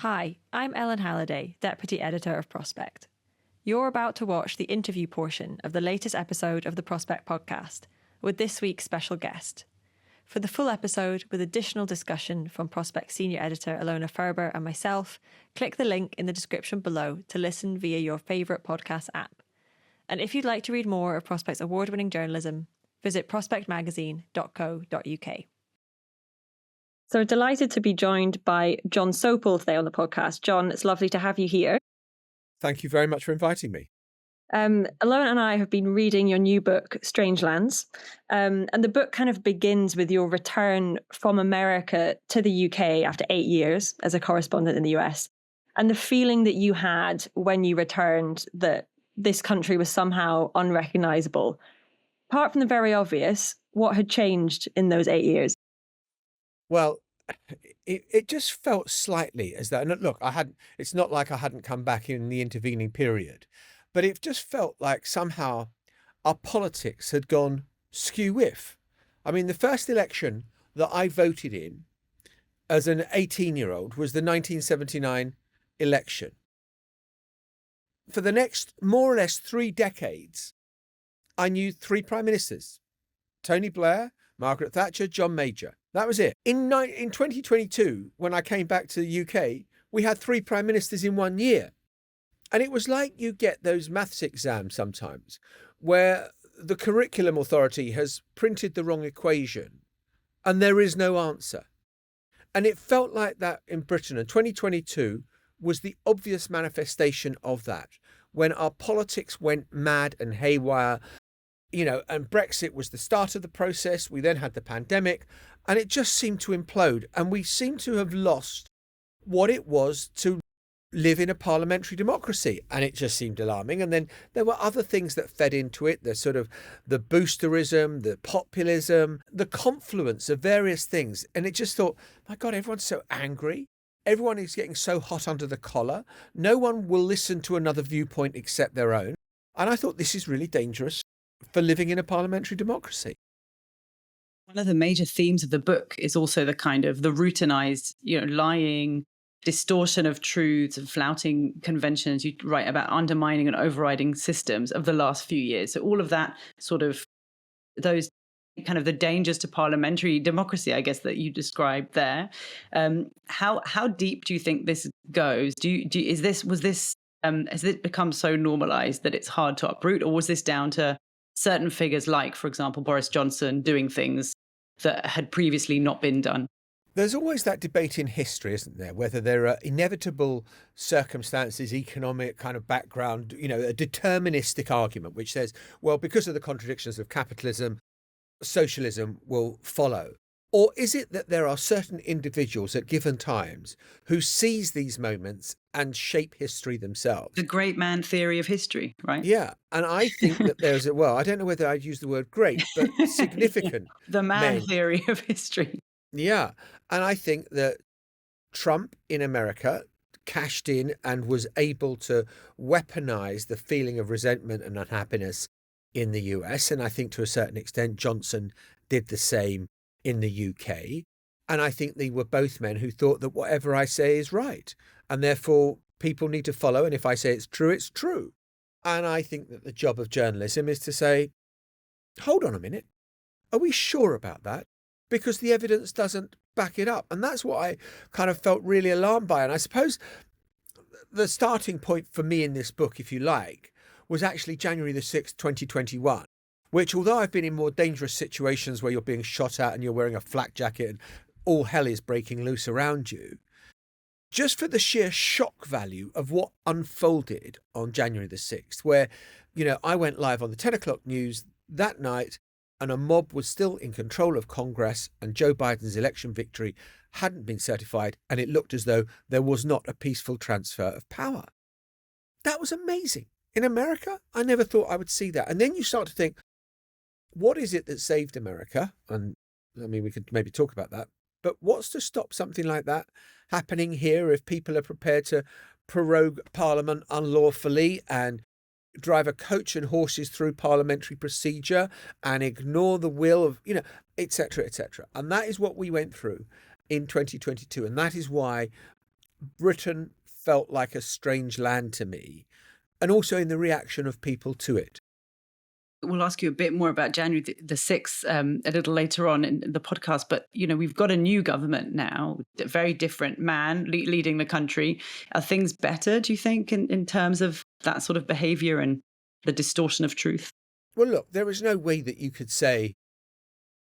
Hi, I'm Ellen Halliday, Deputy Editor of Prospect. You're about to watch the interview portion of the latest episode of the Prospect podcast with this week's special guest. For the full episode with additional discussion from Prospect Senior Editor Alona Ferber and myself, click the link in the description below to listen via your favourite podcast app. And if you'd like to read more of Prospect's award-winning journalism, visit prospectmagazine.co.uk. So delighted to be joined by Jon Sopel today on the podcast. Jon, it's lovely to have you here. Thank you very much for inviting me. Alona and I have been reading your new book, Strangeland, and the book kind of begins with your return from America to the UK after 8 years as a correspondent in the US, and the feeling that you had when you returned that this country was somehow unrecognisable. Apart from the very obvious, what had changed in those 8 years? Well, it just felt slightly as though, and look, it's not like I hadn't come back in the intervening period, but it just felt like somehow our politics had gone skew-whiff. I mean, the first election that I voted in as an 18-year-old was the 1979 election. For the next more or less 3 decades, I knew 3 prime ministers: Tony Blair, Margaret Thatcher, John Major. That was it. In 2022, when I came back to the UK, we had 3 prime ministers in 1 year. And it was like you get those maths exams sometimes where the curriculum authority has printed the wrong equation and there is no answer. And it felt like that in Britain. And 2022 was the obvious manifestation of that, when our politics went mad and haywire. And Brexit was the start of the process. We then had the pandemic, and it just seemed to implode. And we seem to have lost what it was to live in a parliamentary democracy. And it just seemed alarming. And then there were other things that fed into it, the boosterism, the populism, the confluence of various things. And it just thought, my God, everyone's so angry. Everyone is getting so hot under the collar. No one will listen to another viewpoint except their own. And I thought, this is really dangerous for living in a parliamentary democracy. One of the major themes of the book is also the kind of the routinized, lying, distortion of truths and flouting conventions. You write about undermining and overriding systems of the last few years. So all of that those kind of the dangers to parliamentary democracy, I guess, that you described there. How deep do you think this goes? Has it become so normalized that it's hard to uproot, or was this down to certain figures like, for example, Boris Johnson doing things that had previously not been done? There's always that debate in history, isn't there, whether there are inevitable circumstances, economic kind of background, a deterministic argument which says, well, because of the contradictions of capitalism, socialism will follow. Or is it that there are certain individuals at given times who seize these moments and shape history themselves? The great man theory of history, right? Yeah. And I think that I don't know whether I'd use the word great, but significant. The man theory of history. Yeah. And I think that Trump in America cashed in and was able to weaponize the feeling of resentment and unhappiness in the US. And I think to a certain extent, Johnson did the same in the UK. And I think they were both men who thought that whatever I say is right. And therefore, people need to follow. And if I say it's true, it's true. And I think that the job of journalism is to say, hold on a minute. Are we sure about that? Because the evidence doesn't back it up. And that's what I kind of felt really alarmed by. And I suppose the starting point for me in this book, if you like, was actually January the 6th, 2021. Which, although I've been in more dangerous situations where you're being shot at and you're wearing a flak jacket and all hell is breaking loose around you, just for the sheer shock value of what unfolded on January the 6th, where, I went live on the 10 o'clock news that night and a mob was still in control of Congress and Joe Biden's election victory hadn't been certified and it looked as though there was not a peaceful transfer of power. That was amazing. In America, I never thought I would see that. And then you start to think, what is it that saved America? And I mean, we could maybe talk about that. But what's to stop something like that happening here if people are prepared to prorogue Parliament unlawfully and drive a coach and horses through parliamentary procedure and ignore the will of, et cetera, et cetera. And that is what we went through in 2022. And that is why Britain felt like a strange land to me, and also in the reaction of people to it. We'll ask you a bit more about January the 6th a little later on in the podcast. But, we've got a new government now, a very different man leading the country. Are things better, do you think, in terms of that sort of behaviour and the distortion of truth? Well, look, there is no way that you could say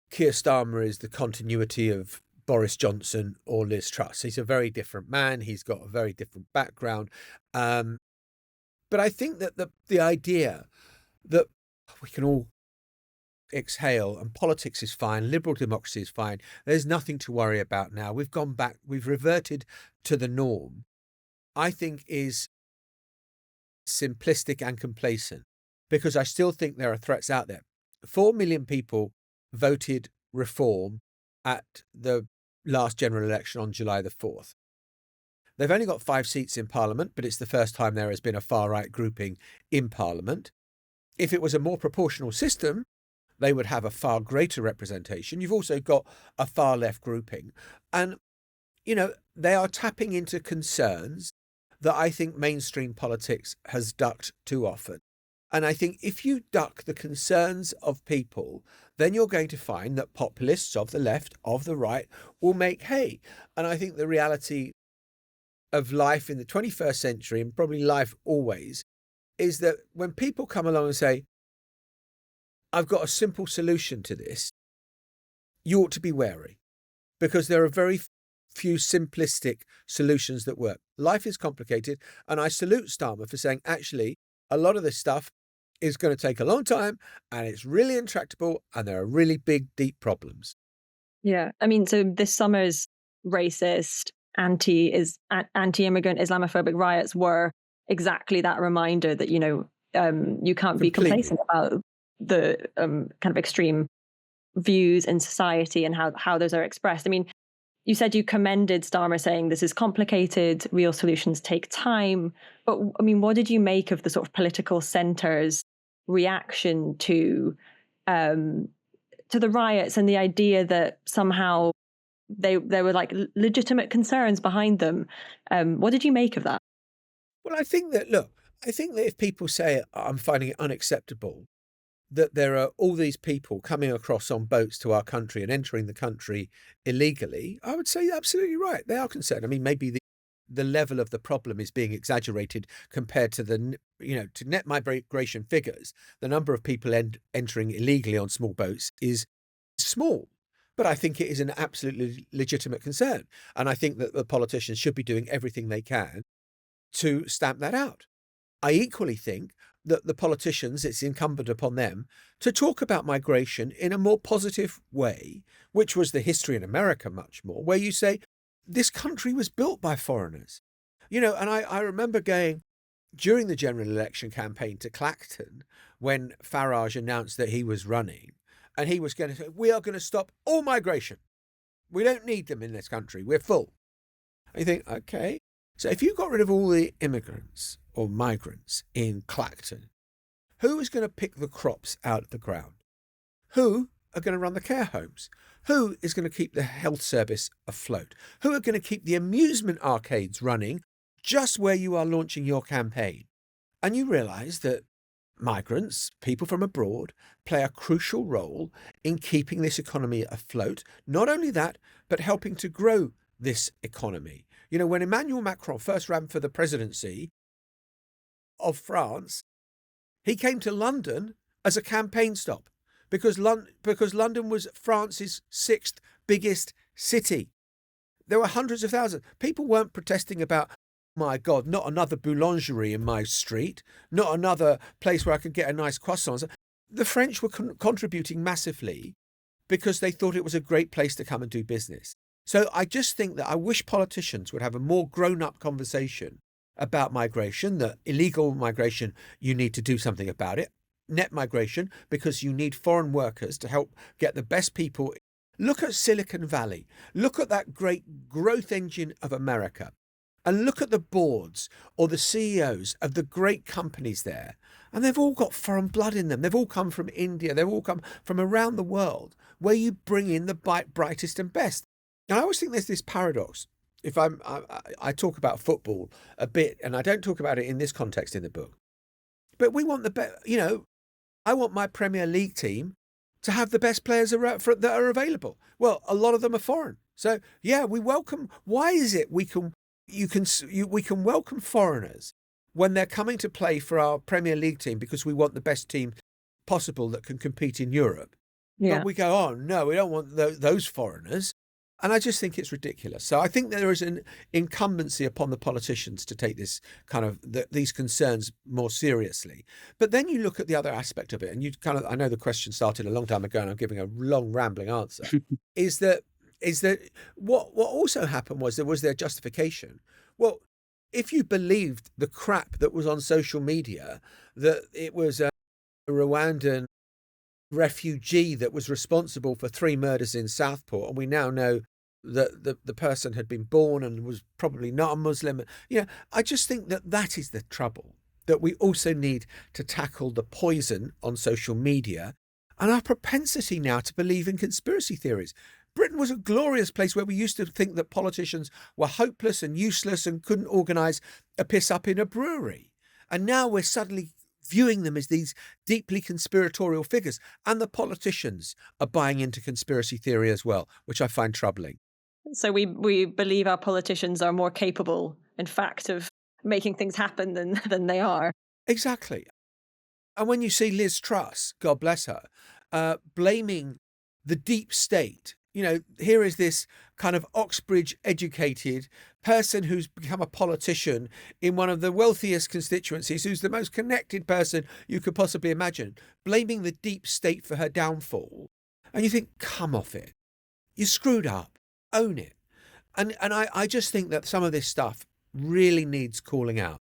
Keir Starmer is the continuity of Boris Johnson or Liz Truss. He's a very different man. He's got a very different background. But I think that the idea that we can all exhale and politics is fine, liberal democracy is fine, there's nothing to worry about now, we've gone back, we've reverted to the norm, I think is simplistic and complacent, because I still think there are threats out there. 4 million people voted reform at the last general election on July the 4th. They've only got 5 seats in Parliament, but it's the first time there has been a far-right grouping in Parliament. If it was a more proportional system, they would have a far greater representation. You've also got a far-left grouping. And, they are tapping into concerns that I think mainstream politics has ducked too often. And I think if you duck the concerns of people, then you're going to find that populists of the left, of the right, will make hay. And I think the reality of life in the 21st century, and probably life always, is that when people come along and say, I've got a simple solution to this, you ought to be wary, because there are very few simplistic solutions that work. Life is complicated, and I salute Starmer for saying, actually, a lot of this stuff is going to take a long time, and it's really intractable, and there are really big, deep problems. Yeah. I mean, so this summer's racist, anti-immigrant, Islamophobic riots were exactly that reminder that, you can't be complacent about the kind of extreme views in society and how those are expressed. I mean, you said you commended Starmer saying this is complicated, real solutions take time. But I mean, what did you make of the sort of political centre's reaction to the riots and the idea that somehow there were like legitimate concerns behind them? What did you make of that? Well, I think that if people say, I'm finding it unacceptable that there are all these people coming across on boats to our country and entering the country illegally, I would say absolutely right. They are concerned. I mean, maybe the level of the problem is being exaggerated compared to to net migration figures. The number of people entering illegally on small boats is small. But I think it is an absolutely legitimate concern. And I think that the politicians should be doing everything they can to stamp that out. I equally think that the politicians, it's incumbent upon them to talk about migration in a more positive way, which was the history in America much more, where you say, this country was built by foreigners. And I remember going during the general election campaign to Clacton when Farage announced that he was running, and he was going to say, we are going to stop all migration. We don't need them in this country. We're full. And you think, okay. So if you got rid of all the immigrants or migrants in Clacton, who is going to pick the crops out of the ground? Who are going to run the care homes? Who is going to keep the health service afloat? Who are going to keep the amusement arcades running just where you are launching your campaign? And you realise that migrants, people from abroad, play a crucial role in keeping this economy afloat. Not only that, but helping to grow this economy. When Emmanuel Macron first ran for the presidency of France, he came to London as a campaign stop because London was France's 6th biggest city. There were hundreds of thousands. People weren't protesting about, my God, not another boulangerie in my street, not another place where I could get a nice croissant. The French were contributing massively because they thought it was a great place to come and do business. So I just think that I wish politicians would have a more grown-up conversation about migration, that illegal migration, you need to do something about it. Net migration, because you need foreign workers to help get the best people. Look at Silicon Valley. Look at that great growth engine of America. And look at the boards or the CEOs of the great companies there. And they've all got foreign blood in them. They've all come from India. They've all come from around the world, where you bring in the brightest and best. And I always think there's this paradox. I talk about football a bit, and I don't talk about it in this context in the book, but we want the best. I want my Premier League team to have the best players that are available. Well, a lot of them are foreign, so yeah, we welcome. Why is it we can welcome foreigners when they're coming to play for our Premier League team because we want the best team possible that can compete in Europe? Yeah. But we go, oh no, we don't want those foreigners. And I just think it's ridiculous. So I think there is an incumbency upon the politicians to take this kind of these concerns more seriously. But then you look at the other aspect of it, and I know the question started a long time ago, and I'm giving a long rambling answer. is that what also happened was there was their justification. Well, if you believed the crap that was on social media, that it was a Rwandan refugee that was responsible for 3 murders in Southport, and we now know that the person had been born and was probably not a Muslim. I just think that is the trouble, that we also need to tackle the poison on social media and our propensity now to believe in conspiracy theories. Britain was a glorious place where we used to think that politicians were hopeless and useless and couldn't organise a piss up in a brewery. And now we're suddenly viewing them as these deeply conspiratorial figures. And the politicians are buying into conspiracy theory as well, which I find troubling. So we believe our politicians are more capable, in fact, of making things happen than they are. Exactly. And when you see Liz Truss, God bless her, blaming the deep state, here is this kind of Oxbridge-educated person who's become a politician in one of the wealthiest constituencies, who's the most connected person you could possibly imagine, blaming the deep state for her downfall. And you think, come off it. You screwed up. Own it. And I just think that some of this stuff really needs calling out.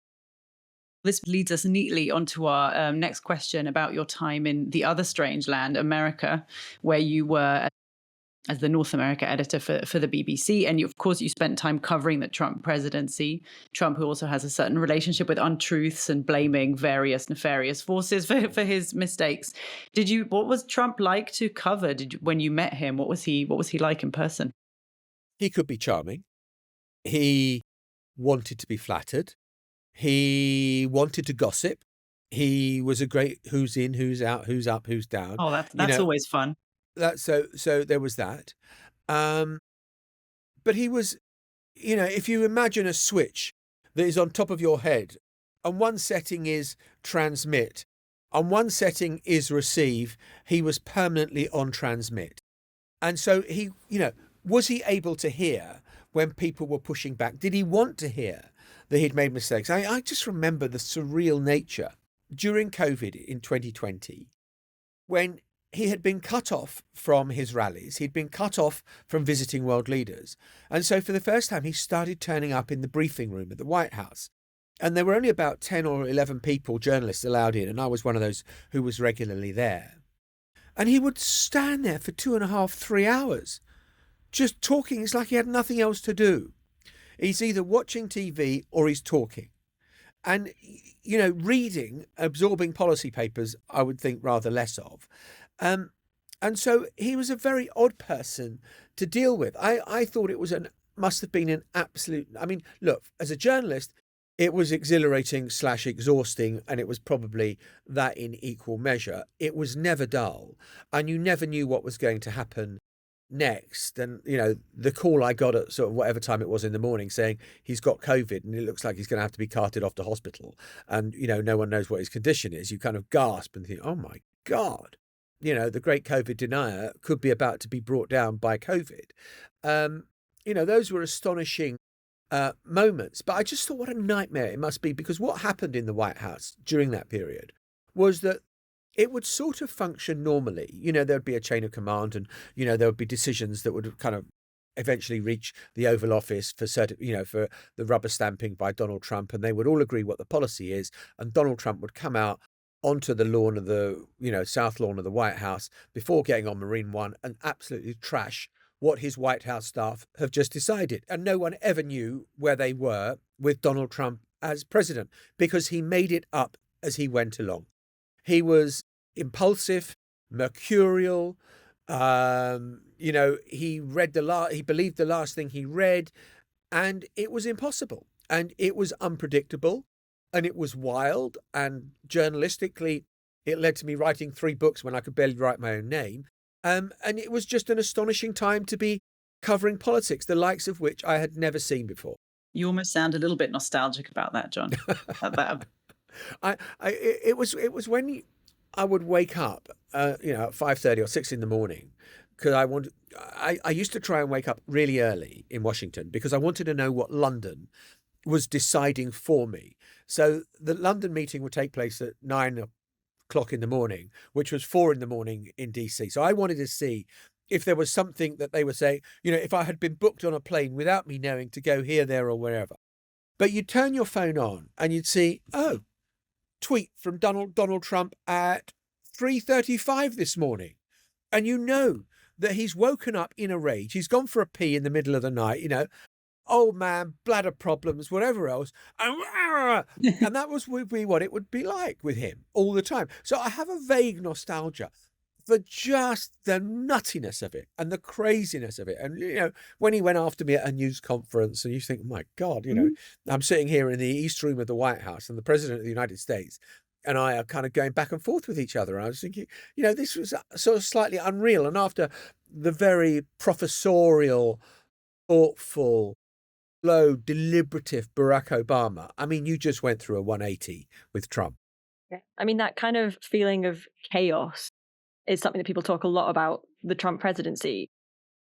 This leads us neatly onto our next question about your time in the other Strangeland, America, where you were as the North America editor for the BBC. And of course, you spent time covering the Trump presidency. Trump, who also has a certain relationship with untruths and blaming various nefarious forces for his mistakes. What was Trump like to cover when you met him? What was he like in person? He could be charming. He wanted to be flattered. He wanted to gossip. He was a great who's in, who's out, who's up, who's down. Oh, that's always fun. So there was that. But he was, if you imagine a switch that is on top of your head, and one setting is transmit, and one setting is receive, he was permanently on transmit. And so he, was he able to hear when people were pushing back? Did he want to hear that he'd made mistakes? I just remember the surreal nature during COVID in 2020, when he had been cut off from his rallies. He'd been cut off from visiting world leaders. And so for the first time, he started turning up in the briefing room at the White House. And there were only about 10 or 11 people, journalists, allowed in. And I was one of those who was regularly there. And he would stand there for 2.5, 3 hours, just talking. It's like he had nothing else to do. He's either watching TV or he's talking. And, reading, absorbing policy papers, I would think rather less of. And so he was a very odd person to deal with. I thought it must have been an absolute, look, as a journalist, it was exhilarating / exhausting, and it was probably that in equal measure. It was never dull, and you never knew what was going to happen next. And, the call I got at sort of whatever time it was in the morning saying he's got COVID and it looks like he's going to have to be carted off to hospital. And, no one knows what his condition is. You kind of gasp and think, oh, my God. The great COVID denier could be about to be brought down by COVID. Those were astonishing moments. But I just thought what a nightmare it must be, because what happened in the White House during that period was that it would sort of function normally. There'd be a chain of command, and, there would be decisions that would kind of eventually reach the Oval Office for certain, for the rubber stamping by Donald Trump, and they would all agree what the policy is. And Donald Trump would come out onto the lawn of the, south lawn of the White House before getting on Marine One and absolutely trash what his White House staff have just decided. And no one ever knew where they were with Donald Trump as president, because he made it up as he went along. He was impulsive, mercurial. He believed the last thing he read. And it was impossible. And it was unpredictable. And it was wild. And journalistically, it led to me writing 3 books when I could barely write my own name. And it was just an astonishing time to be covering politics, the likes of which I had never seen before. You almost sound a little bit nostalgic about that, Jon. It was when I would wake up, at 5:30 or 6 in the morning, because I used to try and wake up really early in Washington because I wanted to know what London was deciding for me. So the London meeting would take place at 9 o'clock in the morning, which was 4 in the morning in DC. So I wanted to see if there was something that they were saying, if I had been booked on a plane without me knowing to go here, there, or wherever. But you'd turn your phone on and you'd see, tweet from Donald Trump at 3:35 this morning. And you know that he's woken up in a rage. He's gone for a pee in the middle of the night, old man, bladder problems, whatever else. And that would be what it would be like with him all the time. So I have a vague nostalgia for just the nuttiness of it and the craziness of it. And, when he went after me at a news conference and you think, my God, I'm sitting here in the East Room of the White House and the President of the United States and I are kind of going back and forth with each other. And I was thinking, this was sort of slightly unreal. And after the very professorial, thoughtful, slow, deliberative Barack Obama, you just went through a 180 with Trump. Yeah. That kind of feeling of chaos is something that people talk a lot about the Trump presidency.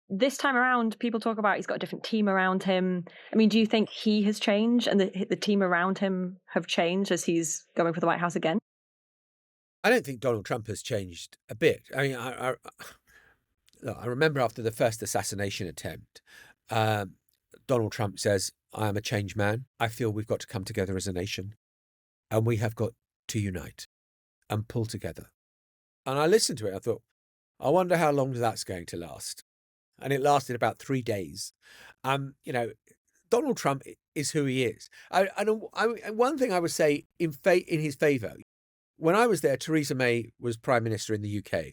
This time around, people talk about he's got a different team around him. Do you think he has changed and the team around him have changed as he's going for the White House again? I don't think Donald Trump has changed a bit. I remember after the first assassination attempt, Donald Trump says, I am a changed man. I feel we've got to come together as a nation and we have got to unite and pull together. And I listened to it. I thought, I wonder how long that's going to last. And it lasted about 3 days. Donald Trump is who he is. One thing I would say in his favour, when I was there, Theresa May was Prime Minister in the UK.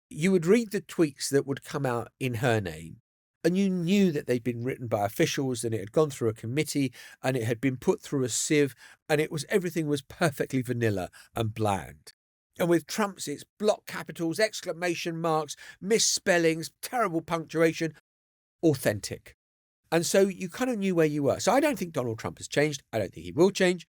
You would read the tweets that would come out in her name, and you knew that they'd been written by officials and it had gone through a committee and it had been put through a sieve and everything was perfectly vanilla and bland. And with Trump's, it's block capitals, exclamation marks, misspellings, terrible punctuation, authentic. And so you kind of knew where you were. So I don't think Donald Trump has changed. I don't think he will change.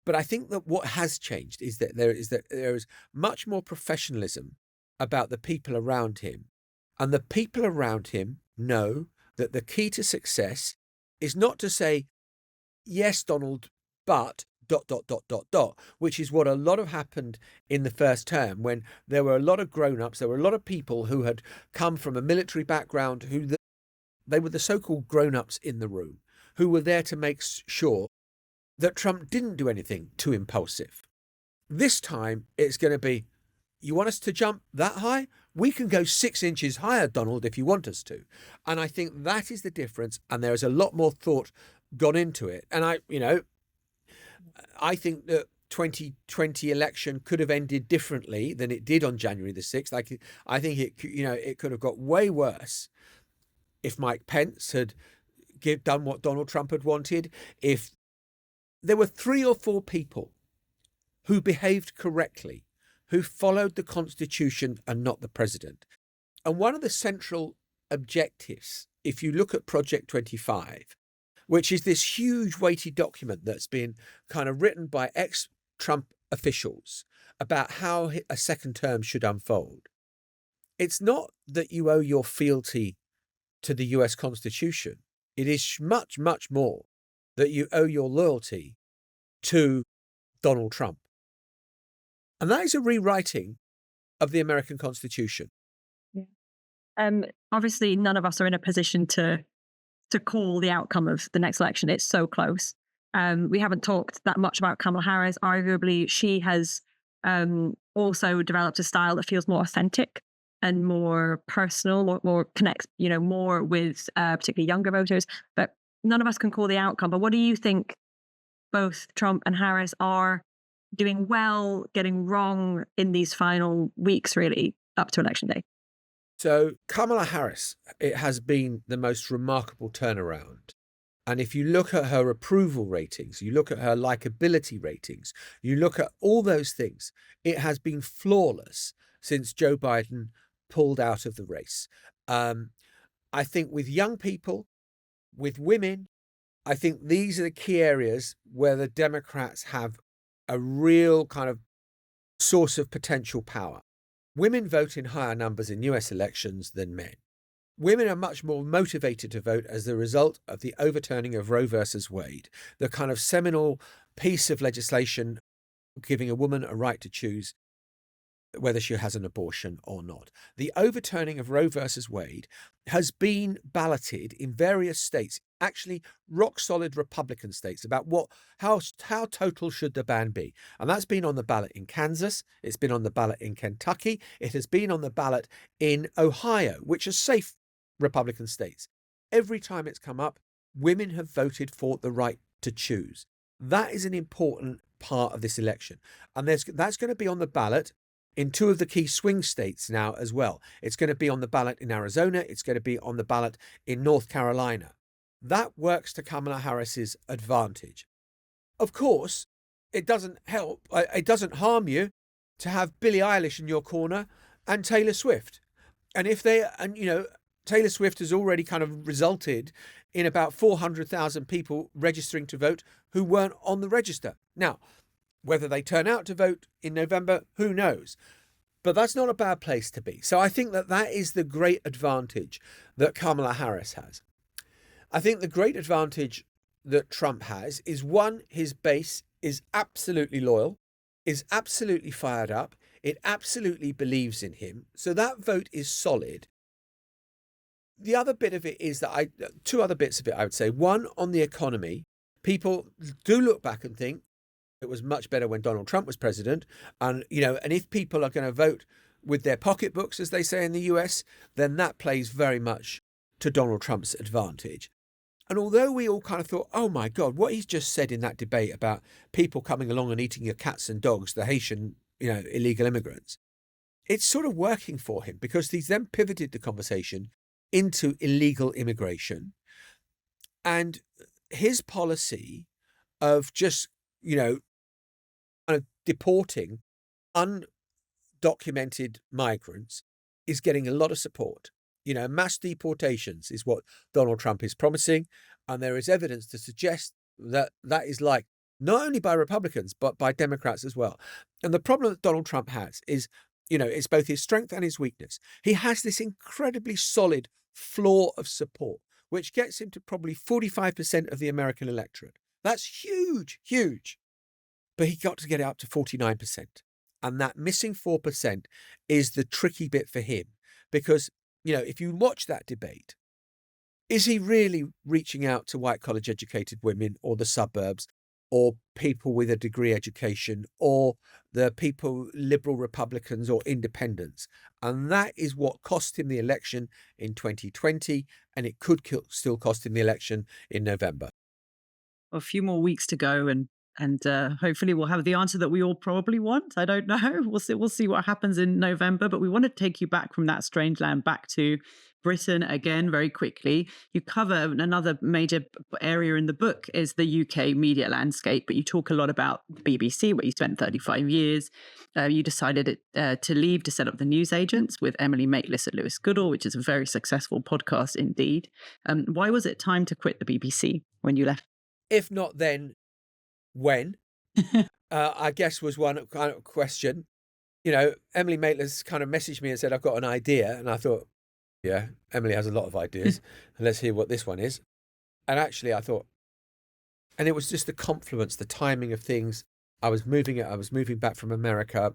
But I think that what has changed is that there is much more professionalism about the people around him. And the people around him know that the key to success is not to say, yes, Donald, but ... which is what a lot of happened in the first term when there were a lot of grown-ups, there were a lot of people who had come from a military background, they were the so-called grown-ups in the room, who were there to make sure that Trump didn't do anything too impulsive. This time it's going to be, you want us to jump that high? We can go 6 inches higher, Donald, if you want us to. And I think that is the difference. And there is a lot more thought gone into it. And I think that 2020 election could have ended differently than it did on January the 6th. I think it could have got way worse if Mike Pence had done what Donald Trump had wanted. If there were 3 or 4 people who behaved correctly, who followed the Constitution and not the president. And one of the central objectives, if you look at Project 25, which is this huge weighty document that's been kind of written by ex-Trump officials about how a second term should unfold. It's not that you owe your fealty to the US Constitution. It is much, much more that you owe your loyalty to Donald Trump. And that is a rewriting of the American Constitution. Yeah. Obviously, none of us are in a position to call the outcome of the next election. It's so close. We haven't talked that much about Kamala Harris. Arguably, she has also developed a style that feels more authentic and more personal, more connects, more with particularly younger voters. But none of us can call the outcome. But what do you think both Trump and Harris are doing well, getting wrong in these final weeks, really, up to Election Day? So Kamala Harris, it has been the most remarkable turnaround And if you look at her approval ratings, you look at her likability ratings, you look at all those things, it has been flawless since Joe Biden pulled out of the race. I think with young people, with women, I think these are the key areas where the Democrats have a real kind of source of potential power. Women vote in higher numbers in US elections than men. Women are much more motivated to vote as a result of the overturning of Roe versus Wade, the kind of seminal piece of legislation giving a woman a right to choose whether she has an abortion or not. The overturning of Roe versus Wade has been balloted in various states, actually rock solid Republican states, about how total should the ban be. And that's been on the ballot in Kansas, it's been on the ballot in Kentucky, it has been on the ballot in Ohio, which are safe Republican states. Every time it's come up, women have voted for the right to choose. That is an important part of this election. And that's going to be on the ballot in two of the key swing states now as well. It's going to be on the ballot in Arizona. It's going to be on the ballot in North Carolina. That works to Kamala Harris's advantage. Of course, it doesn't help. It doesn't harm you to have Billie Eilish in your corner and Taylor Swift. And Taylor Swift has already kind of resulted in about 400,000 people registering to vote who weren't on the register. Now, whether they turn out to vote in November, who knows? But that's not a bad place to be. So I think that is the great advantage that Kamala Harris has. I think the great advantage that Trump has is, one, his base is absolutely loyal, is absolutely fired up. It absolutely believes in him. So that vote is solid. The other bit of it is that two other bits of it, I would say. One, on the economy, people do look back and think it was much better when Donald Trump was president. And if people are going to vote with their pocketbooks, as they say in the US, then that plays very much to Donald Trump's advantage. And although we all kind of thought, oh my God, what he's just said in that debate about people coming along and eating your cats and dogs, the Haitian, illegal immigrants, it's sort of working for him, because he's then pivoted the conversation into illegal immigration. And his policy of just, kind of deporting undocumented migrants is getting a lot of support. Mass deportations is what Donald Trump is promising. And there is evidence to suggest that that is liked not only by Republicans, but by Democrats as well. And the problem that Donald Trump has is, it's both his strength and his weakness. He has this incredibly solid floor of support, which gets him to probably 45% of the American electorate. That's huge, huge. But he got to get it up to 49%. And that missing 4% is the tricky bit for him. Because, if you watch that debate, is he really reaching out to white college educated women or the suburbs or people with a degree education or the people, liberal Republicans or independents? And that is what cost him the election in 2020. And it could still cost him the election in November. A few more weeks to go, and hopefully we'll have the answer that we all probably want. I don't know. We'll see what happens in November. But we want to take you back from that Strangeland back to Britain again very quickly. You cover another major area in the book is the UK media landscape, but you talk a lot about the BBC, where you spent 35 years. You decided to leave to set up the News Agents with Emily Maitlis at Lewis Goodall, which is a very successful podcast indeed. Why was it time to quit the BBC when you left? If not then, when? I guess was one kind of question. Emily Maitlis kind of messaged me and said, I've got an idea. And I thought, yeah, Emily has a lot of ideas. Let's hear what this one is. And actually I thought, and it was just the confluence, the timing of things. I was moving back from America.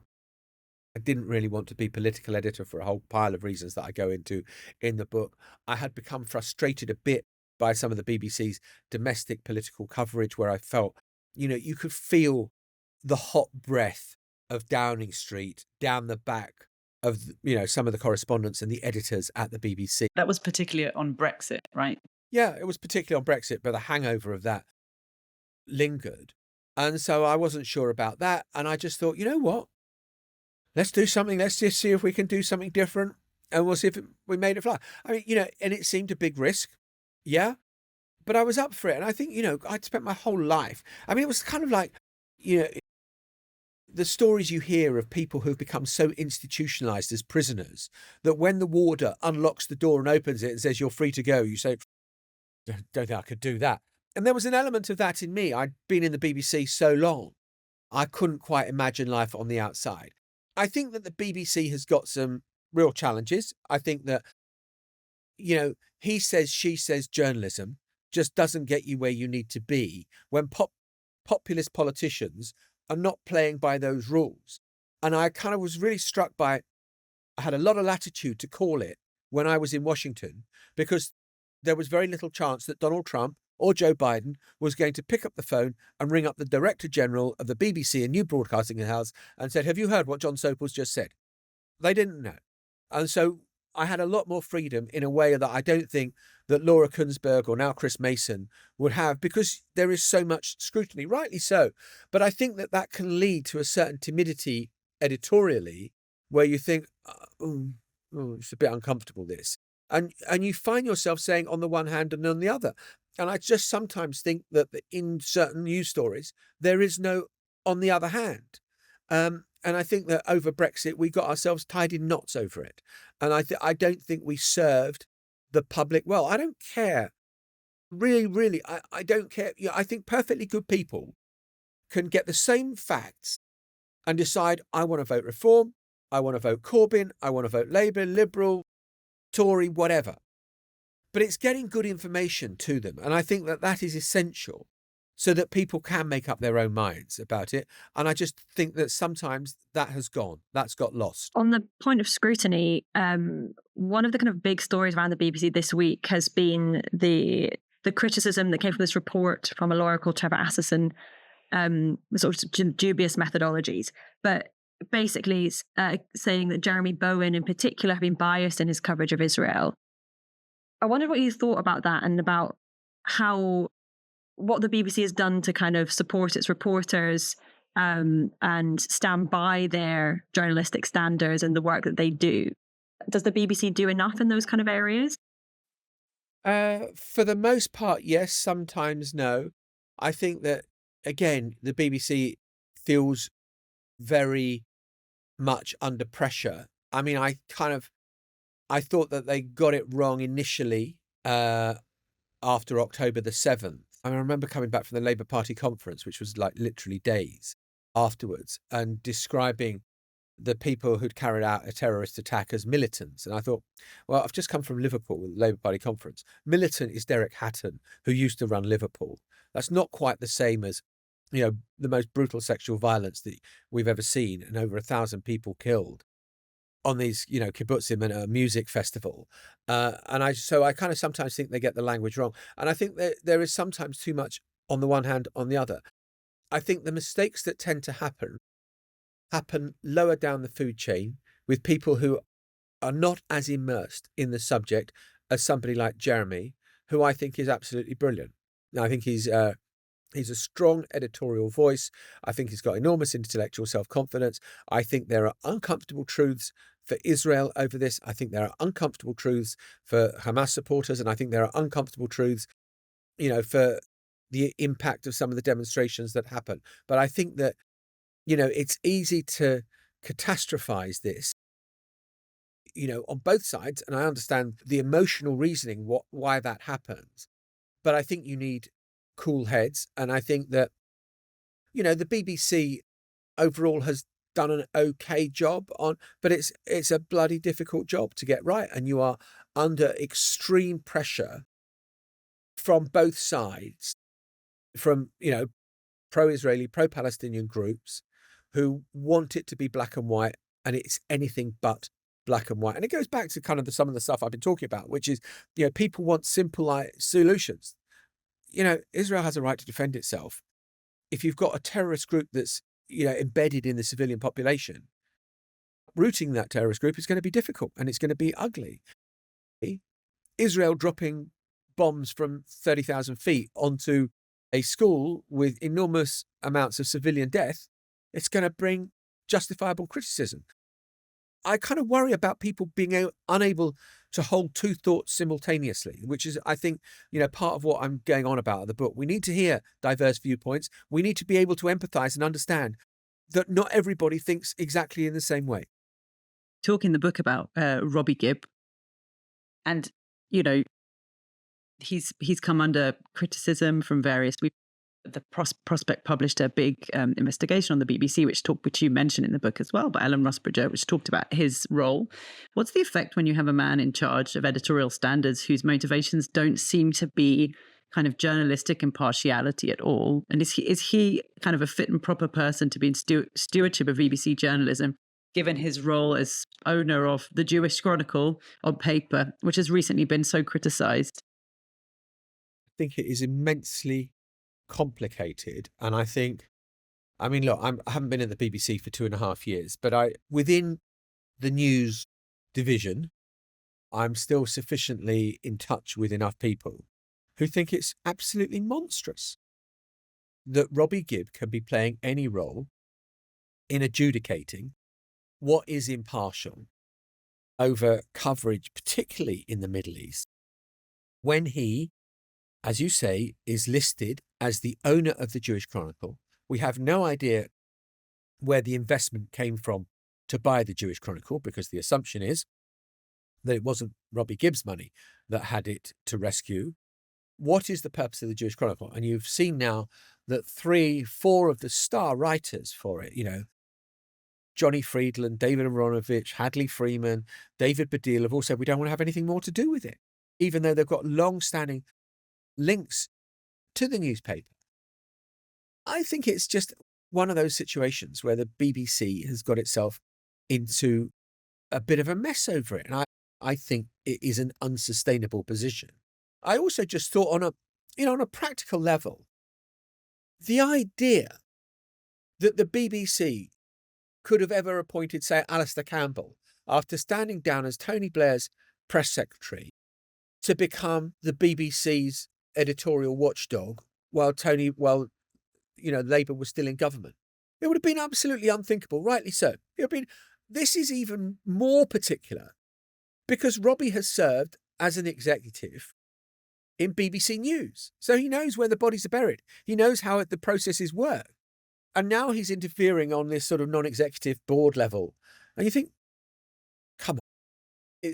I didn't really want to be political editor for a whole pile of reasons that I go into in the book. I had become frustrated a bit by some of the BBC's domestic political coverage, where I felt, you could feel the hot breath of Downing Street down the back of, some of the correspondents and the editors at the BBC. That was particularly on Brexit, right? Yeah, it was particularly on Brexit, but the hangover of that lingered. And so I wasn't sure about that. And I just thought, you know what? Let's do something. Let's just see if we can do something different. And we'll see if we made it fly. I mean, and it seemed a big risk. Yeah. but I was up for it. And I think, I'd spent my whole life. I mean, it was kind of like, you know, the stories you hear of people who've become so institutionalized as prisoners that when the warder unlocks the door and opens it and says, "You're free to go," you say, "Don't think I could do that." And there was an element of that in me. I'd been in the BBC so long, I couldn't quite imagine life on the outside. I think that the BBC has got some real challenges. I think that, he says, she says journalism just doesn't get you where you need to be when populist politicians are not playing by those rules. And I kind of was really struck by, I had a lot of latitude to call it when I was in Washington, because there was very little chance that Donald Trump or Joe Biden was going to pick up the phone and ring up the Director General of the BBC and New Broadcasting House and said, "Have you heard what Jon Sopel's just said?" They didn't know. And so I had a lot more freedom in a way that I don't think that Laura Kuenssberg or now Chris Mason would have, because there is so much scrutiny, rightly so. But I think that that can lead to a certain timidity editorially where you think, it's a bit uncomfortable, this. And you find yourself saying on the one hand and on the other. And I just sometimes think that in certain news stories, there is no on the other hand. And I think that over Brexit, we got ourselves tied in knots over it. And I don't think we served the public well. I don't care. Really, really, I don't care. I think perfectly good people can get the same facts and decide, I want to vote Reform, I want to vote Corbyn, I want to vote Labour, Liberal, Tory, whatever. But it's getting good information to them. And I think that that is essential so that people can make up their own minds about it. And I just think that sometimes that has gone. That's got lost. On the point of scrutiny, one of the kind of big stories around the BBC this week has been the criticism that came from this report from a lawyer called Trevor Assison, sort of dubious methodologies. But basically saying that Jeremy Bowen in particular had been biased in his coverage of Israel. I wondered what you thought about that and about what the BBC has done to kind of support its reporters and stand by their journalistic standards and the work that they do. Does the BBC do enough in those kind of areas? For the most part, yes. Sometimes no. I think that, again, the BBC feels very much under pressure. I mean, I thought that they got it wrong initially after October the 7th. I remember coming back from the Labour Party conference, which was like literally days afterwards, and describing the people who'd carried out a terrorist attack as militants. And I thought, well, I've just come from Liverpool with the Labour Party conference. Militant is Derek Hatton, who used to run Liverpool. That's not quite the same as, the most brutal sexual violence that we've ever seen, and over 1,000 people killed on these, kibbutzim and a music festival. And I kind of sometimes think they get the language wrong. And I think that there is sometimes too much on the one hand, on the other. I think the mistakes that tend to happen lower down the food chain with people who are not as immersed in the subject as somebody like Jeremy, who I think is absolutely brilliant. Now, I think he's a strong editorial voice. I think he's got enormous intellectual self-confidence. I think there are uncomfortable truths for Israel over this. I think there are uncomfortable truths for Hamas supporters. And I think there are uncomfortable truths, for the impact of some of the demonstrations that happen. But I think that, it's easy to catastrophize this, on both sides. And I understand the emotional reasoning, why that happens. But I think you need cool heads. And I think that, the BBC overall has done an okay job but it's a bloody difficult job to get right. And you are under extreme pressure from both sides, from, pro-Israeli, pro-Palestinian groups who want it to be black and white, and it's anything but black and white. And it goes back to kind of some of the stuff I've been talking about, which is, people want simple solutions. Israel has a right to defend itself. If you've got a terrorist group that's, embedded in the civilian population, rooting that terrorist group is going to be difficult and it's going to be ugly. Israel dropping bombs from 30,000 feet onto a school with enormous amounts of civilian death, it's going to bring justifiable criticism. I kind of worry about people being unable to hold two thoughts simultaneously, which is, I think, part of what I'm going on about in the book. We need to hear diverse viewpoints. We need to be able to empathize and understand that not everybody thinks exactly in the same way. Talk in the book about Robbie Gibb, and he's come under criticism from various. The Prospect published a big investigation on the BBC, which you mentioned in the book as well, by Alan Rusbridger, which talked about his role. What's the effect when you have a man in charge of editorial standards whose motivations don't seem to be kind of journalistic impartiality at all? And is he kind of a fit and proper person to be in stewardship of BBC journalism, given his role as owner of the Jewish Chronicle on paper, which has recently been so criticised? I think it is immensely complicated. And I look, I haven't been at the BBC for 2.5 years, but within the news division, I'm still sufficiently in touch with enough people who think it's absolutely monstrous that Robbie Gibb can be playing any role in adjudicating what is impartial over coverage, particularly in the Middle East, when he, as you say, is listed as the owner of the Jewish Chronicle. We have no idea where the investment came from to buy the Jewish Chronicle, because the assumption is that it wasn't Robbie Gibb's money that had it to rescue. What is the purpose of the Jewish Chronicle? And you've seen now that 3-4 of the star writers for it, Johnny Friedland, David Aronovich, Hadley Freeman, David Baddiel, have all said we don't want to have anything more to do with it, even though they've got long-standing links to the newspaper. I think it's just one of those situations where the BBC has got itself into a bit of a mess over it. And I think it is an unsustainable position. I also just thought on a practical level, the idea that the BBC could have ever appointed, say, Alistair Campbell, after standing down as Tony Blair's press secretary, to become the BBC's editorial watchdog while Labour was still in government. It would have been absolutely unthinkable, rightly so. This is even more particular because Robbie has served as an executive in BBC News. So he knows where the bodies are buried. He knows how the processes work. And now he's interfering on this sort of non-executive board level. And you think, come on,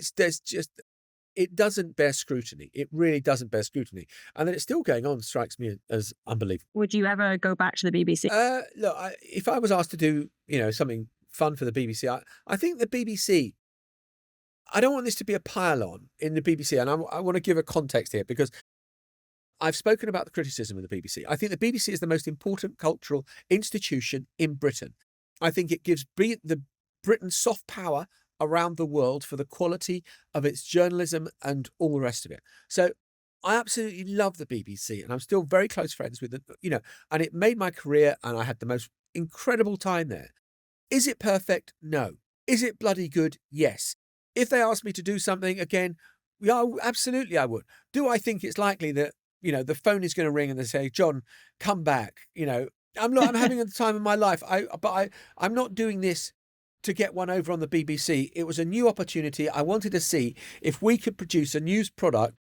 it doesn't bear scrutiny. It really doesn't bear scrutiny. And that it's still going on strikes me as unbelievable. Would you ever go back to the BBC? Look, if I was asked to do, something fun for the BBC, I think the BBC, I don't want this to be a pile-on in the BBC. And I want to give a context here, because I've spoken about the criticism of the BBC. I think the BBC is the most important cultural institution in Britain. I think it gives Britain soft power around the world for the quality of its journalism and all the rest of it. So I absolutely love the BBC, and I'm still very close friends with them, and it made my career, and I had the most incredible time there. Is it perfect? No. Is it bloody good? Yes. If they asked me to do something again, yeah, absolutely I would. Do I think it's likely that, the phone is going to ring and they say, Jon, come back? I'm having the time of my life. I'm not doing this to get one over on the BBC. It was a new opportunity. I wanted to see if we could produce a news product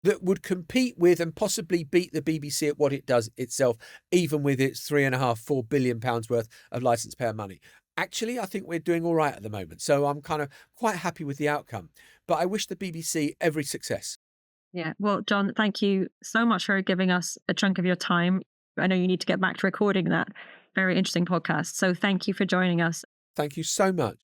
that would compete with and possibly beat the BBC at what it does itself, even with its £3.5-4 billion worth of licence payer money. Actually, I think we're doing all right at the moment. So I'm kind of quite happy with the outcome. But I wish the BBC every success. Yeah. Well, Jon, thank you so much for giving us a chunk of your time. I know you need to get back to recording that very interesting podcast. So thank you for joining us. Thank you so much.